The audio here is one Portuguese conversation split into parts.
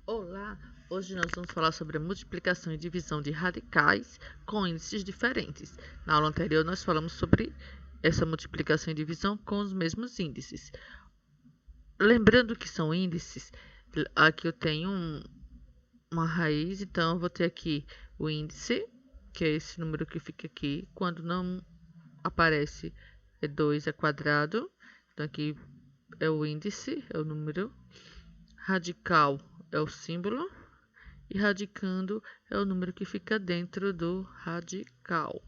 Olá! Hoje nós vamos falar sobre a multiplicação e divisão de radicais com índices diferentes. Na aula anterior nós falamos sobre essa multiplicação e divisão com os mesmos índices. Lembrando que são índices, aqui eu tenho uma raiz, então eu vou ter aqui o índice, que é esse número que fica aqui. Quando não aparece, é 2 é quadrado. Então aqui é o índice, é o número. Radical é o símbolo. E radicando é o número que fica dentro do radical.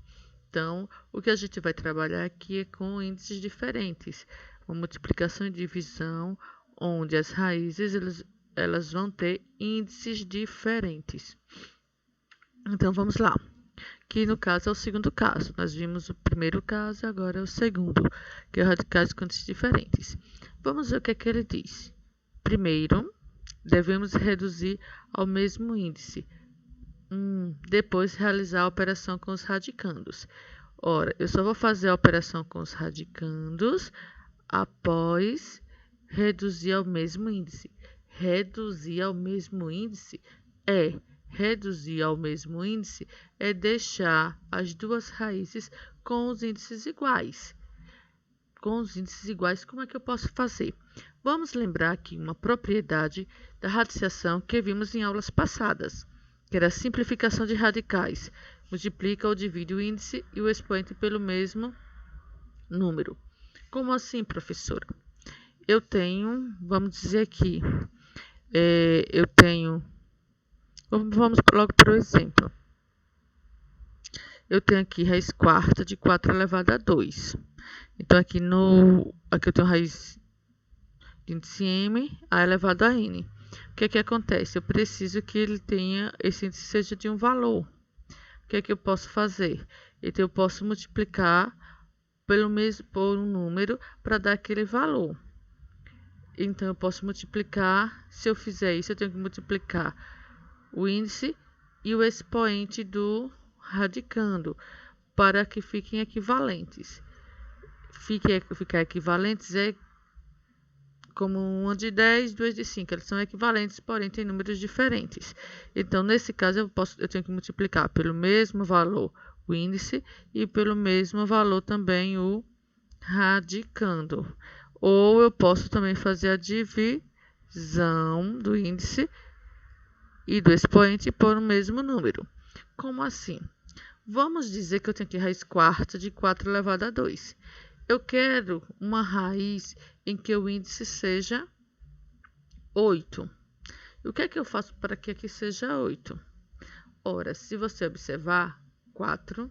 Então, o que a gente vai trabalhar aqui é com índices diferentes. Uma multiplicação e divisão, onde as raízes elas vão ter índices diferentes. Então, vamos lá. Que no caso é o segundo caso. Nós vimos o primeiro caso, agora é o segundo, que é radicais com índices diferentes. Vamos ver o que é que ele diz. Primeiro, devemos reduzir ao mesmo índice. Depois, realizar a operação com os radicandos. Ora, eu só vou fazer a operação com os radicandos após reduzir ao mesmo índice. Reduzir ao mesmo índice é deixar as duas raízes com os índices iguais. Com os índices iguais, como é que eu posso fazer? Vamos lembrar aqui uma propriedade da radiciação que vimos em aulas passadas, que era a simplificação de radicais. Multiplica ou divide o índice e o expoente pelo mesmo número. Como assim, professora? Eu tenho, vamos dizer aqui, vamos logo para o exemplo. Eu tenho aqui raiz quarta de 4 elevado a 2. Então, aqui eu tenho raiz de índice m, a elevado a n. O que é que acontece? Eu preciso que esse índice seja de um valor. O que é que eu posso fazer? Então, eu posso multiplicar por um número para dar aquele valor. Então, eu posso multiplicar, se eu fizer isso, eu tenho que multiplicar o índice e o expoente do radicando, para que fiquem equivalentes. Ficar equivalentes é como uma de 10, duas de 5. Eles são equivalentes, porém têm números diferentes. Então, nesse caso, eu tenho que multiplicar pelo mesmo valor o índice e pelo mesmo valor também o radicando. Ou eu posso também fazer a divisão do índice e do expoente por o mesmo número. Como assim? Vamos dizer que eu tenho aqui raiz quarta de 4 elevado a 2. Eu quero uma raiz em que o índice seja 8. E o que é que eu faço para que aqui seja 8? Ora, se você observar, 4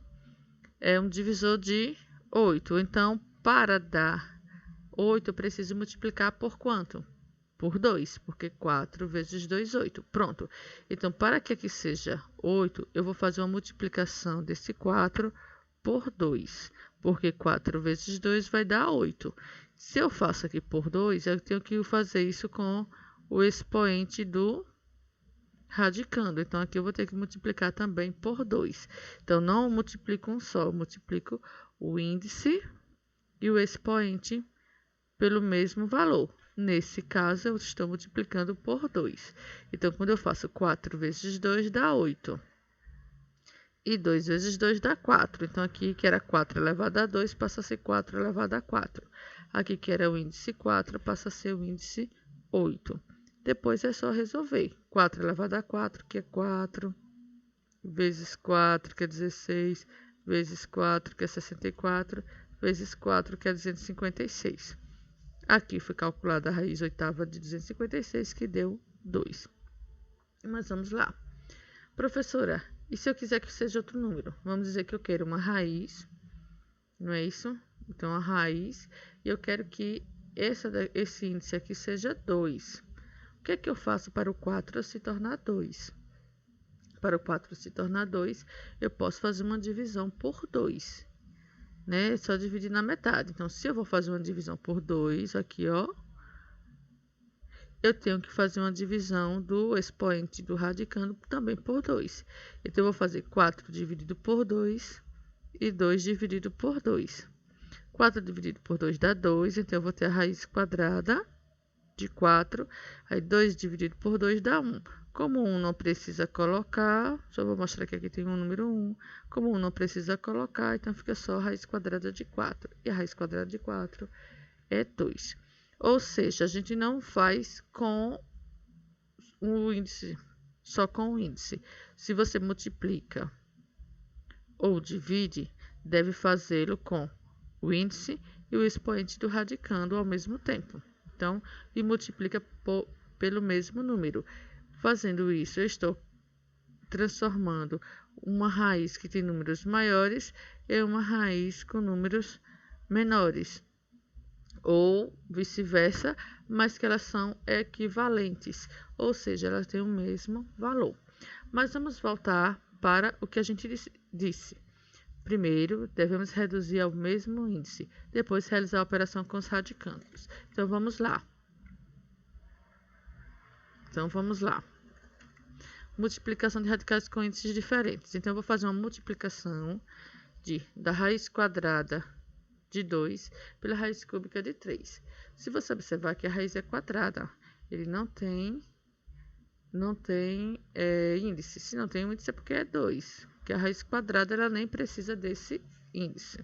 é um divisor de 8. Então, para dar 8, eu preciso multiplicar por quanto? Por 2, porque 4 vezes 2, 8. Pronto. Então, para que aqui seja 8, eu vou fazer uma multiplicação desse 4 por 2, porque 4 vezes 2 vai dar 8. Se eu faço aqui por 2, eu tenho que fazer isso com o expoente do radicando. Então, aqui eu vou ter que multiplicar também por 2. Então, não multiplico um só, eu multiplico o índice e o expoente pelo mesmo valor. Nesse caso, eu estou multiplicando por 2. Então, quando eu faço 4 vezes 2, dá 8. E 2 vezes 2 dá 4. Então, aqui que era 4 elevado a 2, passa a ser 4 elevado a 4. Aqui que era o índice 4, passa a ser o índice 8. Depois é só resolver. 4 elevado a 4, que é 4. Vezes 4, que é 16. Vezes 4, que é 64. Vezes 4, que é 256. Aqui foi calculada a raiz oitava de 256, que deu 2. Mas vamos lá. Professora, e se eu quiser que seja outro número? Vamos dizer que eu quero uma raiz, não é isso? Então, a raiz, e eu quero que esse índice aqui seja 2. O que é que eu faço para o 4 se tornar 2? Para o 4 se tornar 2, eu posso fazer uma divisão por 2. Né? Só dividir na metade. Então, se eu vou fazer uma divisão por 2, aqui, ó, eu tenho que fazer uma divisão do expoente do radicando também por 2. Então, eu vou fazer 4 dividido por 2 e 2 dividido por 2. 4 dividido por 2 dá 2, então eu vou ter a raiz quadrada de 4. Aí 2 dividido por 2 dá 1. Como 1 não precisa colocar, só vou mostrar que aqui tem um número 1. Como 1 não precisa colocar, então fica só a raiz quadrada de 4. E a raiz quadrada de 4 é 2. Ou seja, a gente não faz com o índice, só com o índice. Se você multiplica ou divide, deve fazê-lo com o índice e o expoente do radicando ao mesmo tempo. Então, e multiplica pelo mesmo número. Fazendo isso, eu estou transformando uma raiz que tem números maiores em uma raiz com números menores. Ou vice-versa, mas que elas são equivalentes, ou seja, elas têm o mesmo valor. Mas vamos voltar para o que a gente disse. Primeiro, devemos reduzir ao mesmo índice, depois realizar a operação com os radicandos. Então, vamos lá. Multiplicação de radicais com índices diferentes. Então, eu vou fazer uma multiplicação da raiz quadrada de 2 pela raiz cúbica de 3. Se você observar que a raiz é quadrada, ele não tem índice. Se não tem índice é porque é 2. Porque a raiz quadrada ela nem precisa desse índice.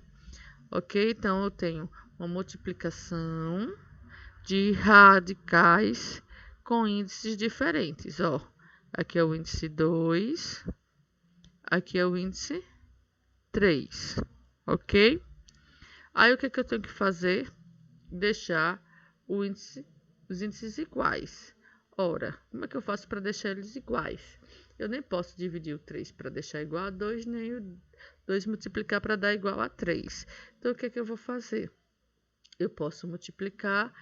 Ok? Então, eu tenho uma multiplicação de radicais com índices diferentes. Ó, aqui é o índice 2, aqui é o índice 3. Ok? Aí, o que eu tenho que fazer? Deixar os índices iguais. Ora, como é que eu faço para deixar eles iguais? Eu nem posso dividir o 3 para deixar igual a 2, nem o 2 multiplicar para dar igual a 3. Então, o que eu vou fazer? Eu posso multiplicar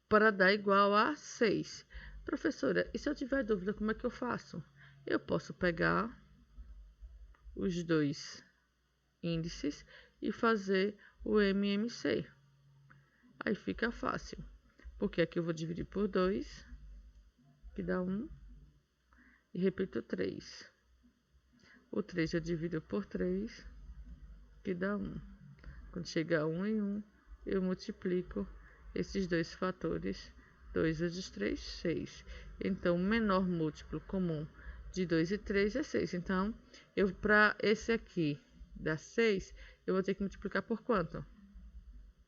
para dar igual a 6. Professora, e se eu tiver dúvida, como é que eu faço? Eu posso pegar os dois índices e fazer o MMC. Aí fica fácil, porque aqui eu vou dividir por 2, que dá 1, e repito 3. O 3 eu divido por 3, que dá 1. Quando chegar a 1 e 1, eu multiplico esses dois fatores, 2 vezes 3, 6. Então, o menor múltiplo comum de 2 e 3 é 6. Então, para esse aqui dar 6, eu vou ter que multiplicar por quanto?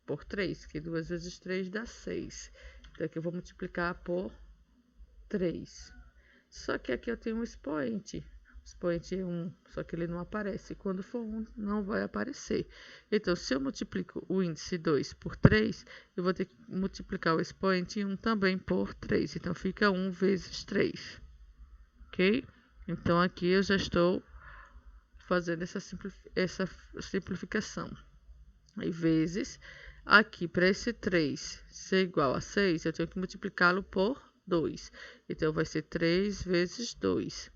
Por 3, que 2 vezes 3 dá 6. Então, aqui eu vou multiplicar por 3. Só que aqui eu tenho um expoente. O expoente é 1, só que ele não aparece. Quando for 1, não vai aparecer. Então, se eu multiplico o índice 2 por 3, eu vou ter que multiplicar o expoente 1 também por 3. Então, fica 1 vezes 3. Ok? Então, aqui eu já estou fazendo essa simplificação. Aí, vezes, aqui, para esse 3 ser igual a 6, eu tenho que multiplicá-lo por 2. Então, vai ser 3 vezes 2.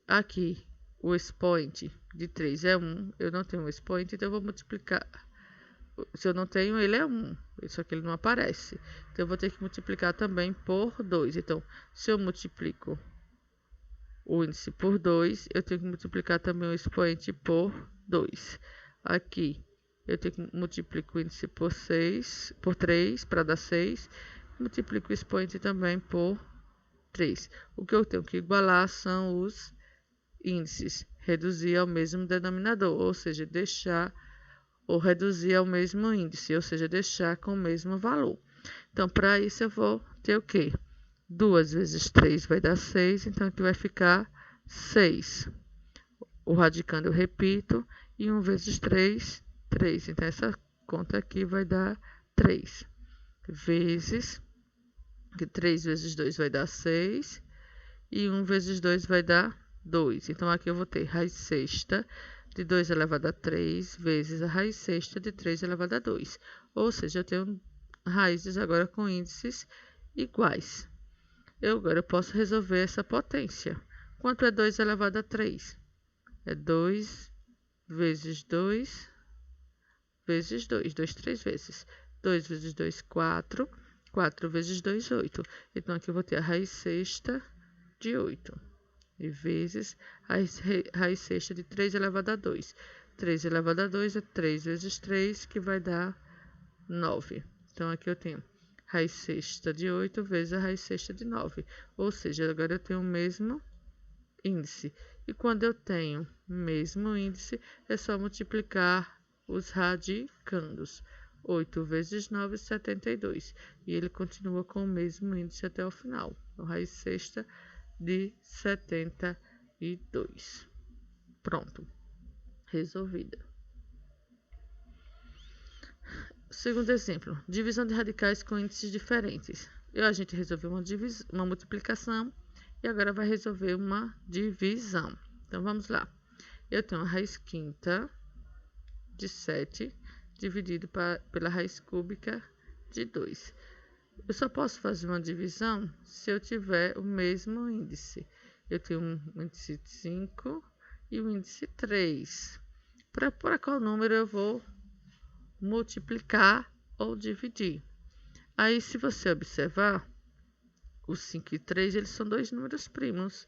Aqui, o expoente de 3 é 1. Eu não tenho um expoente, então eu vou multiplicar. Se eu não tenho, ele é 1. Só que ele não aparece. Então, eu vou ter que multiplicar também por 2. Então, se eu multiplico o índice por 2, eu tenho que multiplicar também o expoente por 2. Aqui, eu tenho que multiplicar o índice por 3 para dar 6. Multiplico o expoente também por 3. O que eu tenho que igualar são os índices. Reduzir ao mesmo denominador, ou seja, reduzir ao mesmo índice, ou seja, deixar com o mesmo valor. Então, para isso eu vou ter o quê? 2 vezes 3 vai dar 6, então aqui vai ficar 6. O radicando eu repito, e 1 vezes 3, 3. Então, essa conta aqui vai dar 3. Vezes, que 3 vezes 2 vai dar 6, e 1 vezes 2 vai dar 2. Então, aqui eu vou ter raiz sexta de 2 elevado a 3, vezes a raiz sexta de 3 elevado a 2. Ou seja, eu tenho raízes agora com índices iguais. Agora eu posso resolver essa potência. Quanto é 2 elevado a 3? É 2 vezes 2 vezes 2. 2, 3 vezes. 2 vezes 2, 4. 4 vezes 2, 8. Então, aqui eu vou ter a raiz sexta de 8. E vezes a raiz sexta de 3 elevado a 2. 3 elevado a 2 é 3 vezes 3, que vai dar 9. Então, aqui eu tenho raiz sexta de 8 vezes a raiz sexta de 9. Ou seja, agora eu tenho o mesmo índice. E quando eu tenho o mesmo índice, é só multiplicar os radicandos. 8 vezes 9, 72. E ele continua com o mesmo índice até o final. A raiz sexta de 72. Pronto. Resolvida. Segundo exemplo, divisão de radicais com índices diferentes. A gente resolveu uma multiplicação e agora vai resolver uma divisão. Então, vamos lá. Eu tenho a raiz quinta de 7 dividido pela raiz cúbica de 2. Eu só posso fazer uma divisão se eu tiver o mesmo índice. Eu tenho um índice 5 e um índice 3. Para qual número eu vou multiplicar ou dividir? Aí, se você observar, os 5 e 3, eles são dois números primos.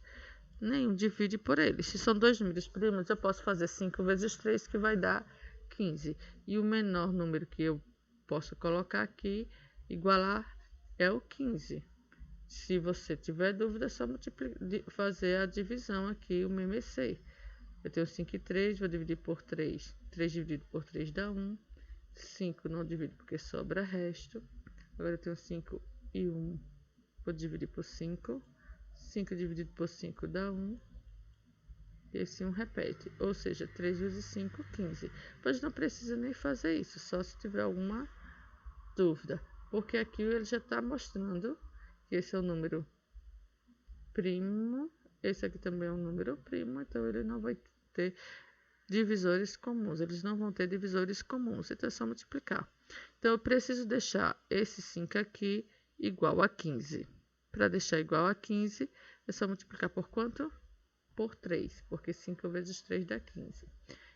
Nenhum divide por eles. Se são dois números primos, eu posso fazer 5 vezes 3, que vai dar 15. E o menor número que eu posso colocar aqui, igualar, é o 15. Se você tiver dúvida, é só fazer a divisão aqui, o MMC. Eu tenho 5 e 3, vou dividir por 3. 3 dividido por 3 dá 1. 5 não divido porque sobra resto. Agora eu tenho 5 e 1. Vou dividir por 5. 5 dividido por 5 dá 1. E esse 1 repete. Ou seja, 3 vezes 5, 15. Pois não precisa nem fazer isso, só se tiver alguma dúvida. Porque aqui ele já está mostrando que esse é um número primo. Esse aqui também é um número primo, então ele não vai ter divisores comuns. Eles não vão ter divisores comuns, então é só multiplicar. Então, eu preciso deixar esse 5 aqui igual a 15. Para deixar igual a 15, é só multiplicar por quanto? Por 3, porque 5 vezes 3 dá 15.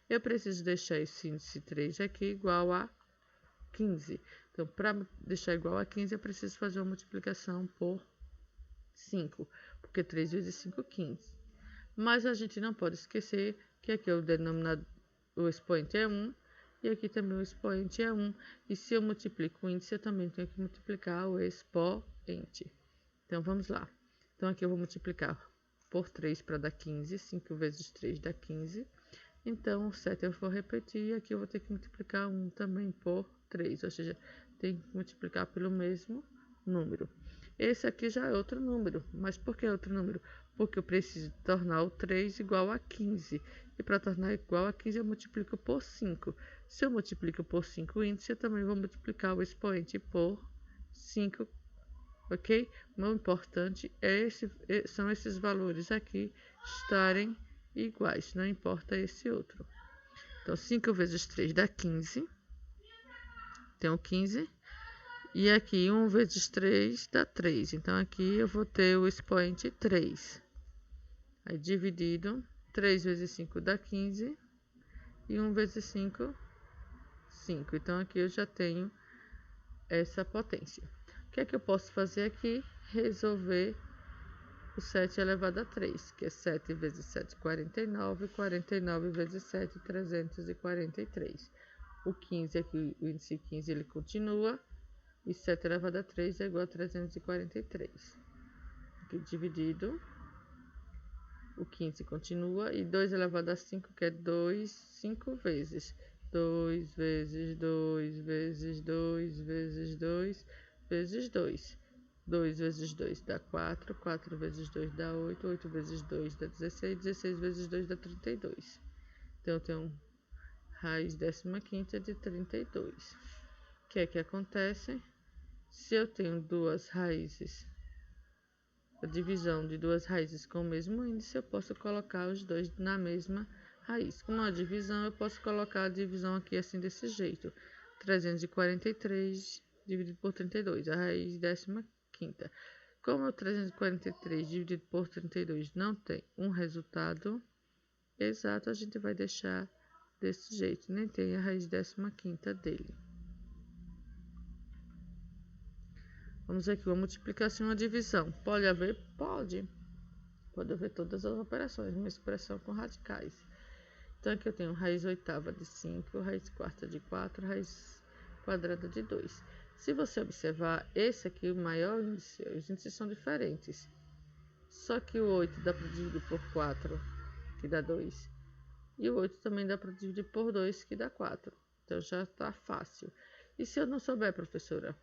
Eu preciso deixar esse índice 3 aqui igual a 15. Então, para deixar igual a 15, eu preciso fazer uma multiplicação por 5, porque 3 vezes 5, 15. Mas a gente não pode esquecer que aqui o denominador, o expoente é 1, e aqui também o expoente é 1. E se eu multiplico o índice, eu também tenho que multiplicar o expoente. Então, vamos lá. Então, aqui eu vou multiplicar por 3 para dar 15. 5 vezes 3 dá 15. Então, o 7 eu vou repetir. E aqui eu vou ter que multiplicar 1 também por 3. Ou seja, tem que multiplicar pelo mesmo número. Esse aqui já é outro número. Mas por que outro número? Porque eu preciso tornar o 3 igual a 15. E para tornar igual a 15, eu multiplico por 5. Se eu multiplico por 5 o índice, eu também vou multiplicar o expoente por 5. Ok? O importante são esses valores aqui estarem iguais, não importa esse outro. Então, 5 vezes 3 dá 15. Tenho 15. E aqui, 1 vezes 3 dá 3. Então, aqui eu vou ter o expoente 3. Aí, dividido, 3 vezes 5 dá 15. E 1 vezes 5, 5. Então, aqui eu já tenho essa potência. O que é que eu posso fazer aqui? Resolver o 7 elevado a 3, que é 7 vezes 7, 49. 49 vezes 7, 343. O 15 aqui, o índice 15, ele continua. E 7 elevado a 3 é igual a 343. Aqui dividido. O 15 continua. E 2 elevado a 5, que é 2, 5 vezes. 2 vezes 2 vezes 2 vezes 2 vezes 2. 2 vezes 2 dá 4. 4 vezes 2 dá 8. 8 vezes 2 dá 16. 16 vezes 2 dá 32. Então, eu tenho raiz 15ª de 32. O que é que acontece? Se eu tenho duas raízes, a divisão de duas raízes com o mesmo índice, eu posso colocar os dois na mesma raiz. Com uma divisão, eu posso colocar a divisão aqui assim desse jeito. 343 dividido por 32, a raiz 15ª. Como o 343 dividido por 32 não tem um resultado exato, a gente vai deixar desse jeito, nem tem a raiz 15ª dele. Vamos aqui, uma multiplicação e uma divisão. Pode haver? Pode. Pode haver todas as operações, uma expressão com radicais. Então, aqui eu tenho raiz oitava de 5, raiz quarta de 4, raiz quadrada de 2. Se você observar, esse aqui é o maior índice, os índices são diferentes. Só que o 8 dá para dividir por 4, que dá 2. E o 8 também dá para dividir por 2, que dá 4. Então já está fácil. E se eu não souber, professora?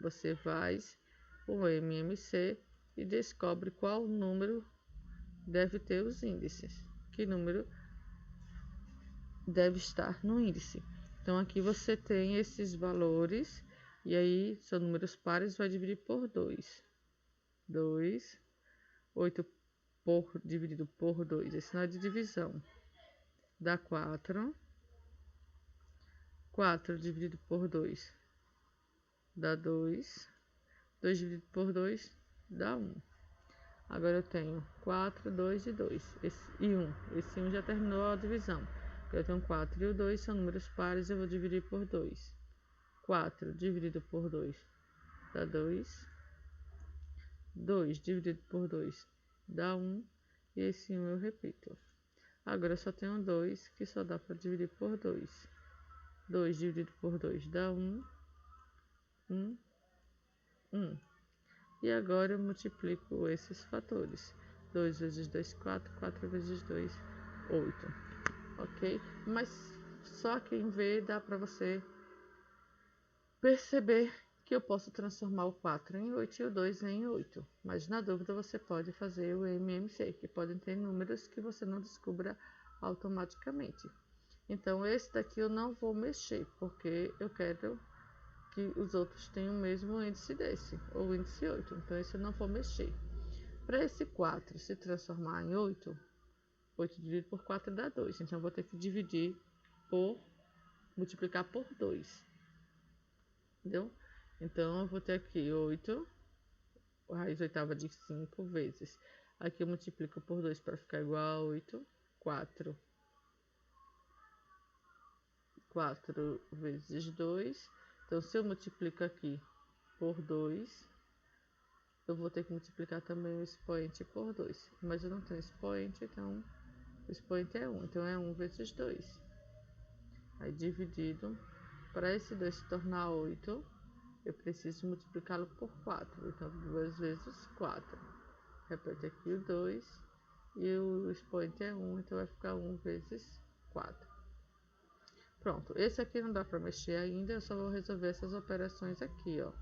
Você faz o MMC e descobre qual número deve ter os índices. Que número deve estar no índice. Então aqui você tem esses valores. E aí são números pares, vai dividir por 2. 2. 8 dividido por 2. Esse não é de divisão. Dá 4. 4 dividido por 2 dá 2. 2 dividido por 2 dá 1. Agora eu tenho 4, 2 e 2. E 1. Esse 1 já terminou a divisão. Eu tenho 4 e o 2 são números pares, eu vou dividir por 2. 4 dividido por 2 dá 2. 2 dividido por 2 dá 1. E esse 1 eu repito. Agora eu só tenho 2, que só dá para dividir por 2. 2 dividido por 2 dá 1. 1. 1. E agora eu multiplico esses fatores. 2 vezes 2, 4. 4 vezes 2, 8. Ok? Mas só quem vê dá para você perceber que eu posso transformar o 4 em 8 e o 2 em 8. Mas na dúvida você pode fazer o MMC, que podem ter números que você não descubra automaticamente. Então esse daqui eu não vou mexer, porque eu quero que os outros tenham o mesmo índice desse, ou índice 8. Então esse eu não vou mexer. Para esse 4 se transformar em 8, 8 dividido por 4 dá 2. Então eu vou ter que multiplicar por 2. Entendeu? Então, eu vou ter aqui 8, raiz oitava de 5 vezes. Aqui eu multiplico por 2 para ficar igual a 8. 4. 4 vezes 2. Então, se eu multiplico aqui por 2, eu vou ter que multiplicar também o expoente por 2. Mas eu não tenho expoente, então o expoente é 1. Então, é 1 vezes 2. Aí, dividido. Para esse 2 se tornar 8, eu preciso multiplicá-lo por 4. Então, 2 vezes 4. Repete aqui o 2. E o expoente é 1, então vai ficar 1 vezes 4. Pronto. Esse aqui não dá para mexer ainda, eu só vou resolver essas operações aqui, ó.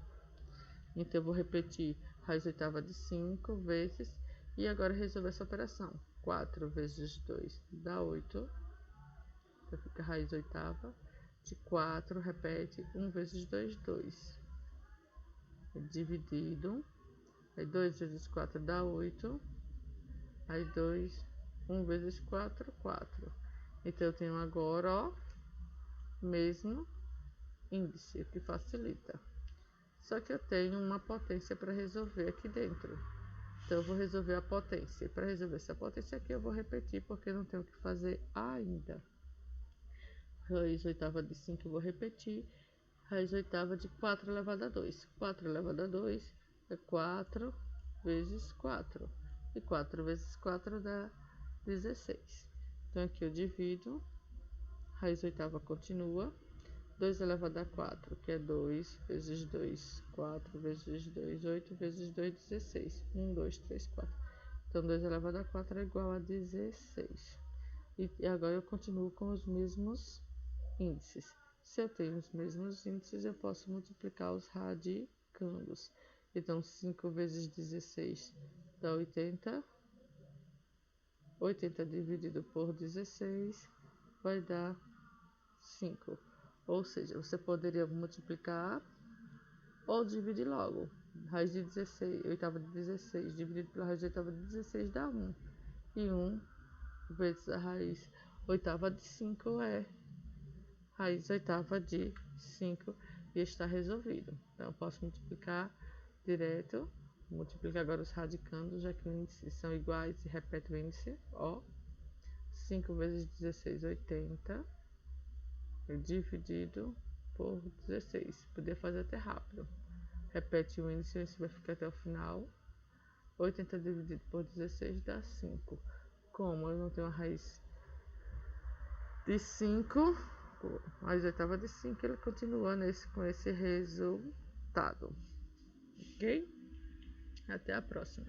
Então, eu vou repetir raiz oitava de 5 vezes. E agora resolver essa operação. 4 vezes 2 dá 8. Então, fica raiz oitava de 4, repete, 1 vezes 2, 2. Dividido. Aí 2 vezes 4 dá 8. Aí 1 vezes 4, 4. Então eu tenho agora, ó, mesmo índice, o que facilita. Só que eu tenho uma potência para resolver aqui dentro. Então eu vou resolver a potência. Para resolver essa potência aqui eu vou repetir, porque não tenho o que fazer ainda. Raiz oitava de 5 eu vou repetir. Raiz oitava de 4 elevado a 2. 4 elevado a 2 é 4 vezes 4. E 4 vezes 4 dá 16. Então, aqui eu divido. Raiz oitava continua. 2 elevado a 4, que é 2 vezes 2, 4 vezes 2, 8 vezes 2, 16. 1, 2, 3, 4. Então, 2 elevado a 4 é igual a 16. E agora eu continuo com os mesmos índices. Se eu tenho os mesmos índices, eu posso multiplicar os radicandos. Então, 5 vezes 16 dá 80. 80 dividido por 16 vai dar 5. Ou seja, você poderia multiplicar ou dividir logo. Raiz de 16, oitava de 16 dividido pela raiz de oitava de 16 dá 1. E 1 vezes a raiz oitava de 5 é raiz oitava de 5 e está resolvido. Então, eu posso multiplicar direto. Multiplicar agora os radicandos, já que os índices são iguais e repete o índice. Ó, 5 vezes 16, 80. Dividido por 16. Podia fazer até rápido. Repete o índice, esse vai ficar até o final. 80 dividido por 16 dá 5. Como eu não tenho a raiz de 5, 5. Raiz oitava de 5, ele continua com esse resultado. Ok? Até a próxima.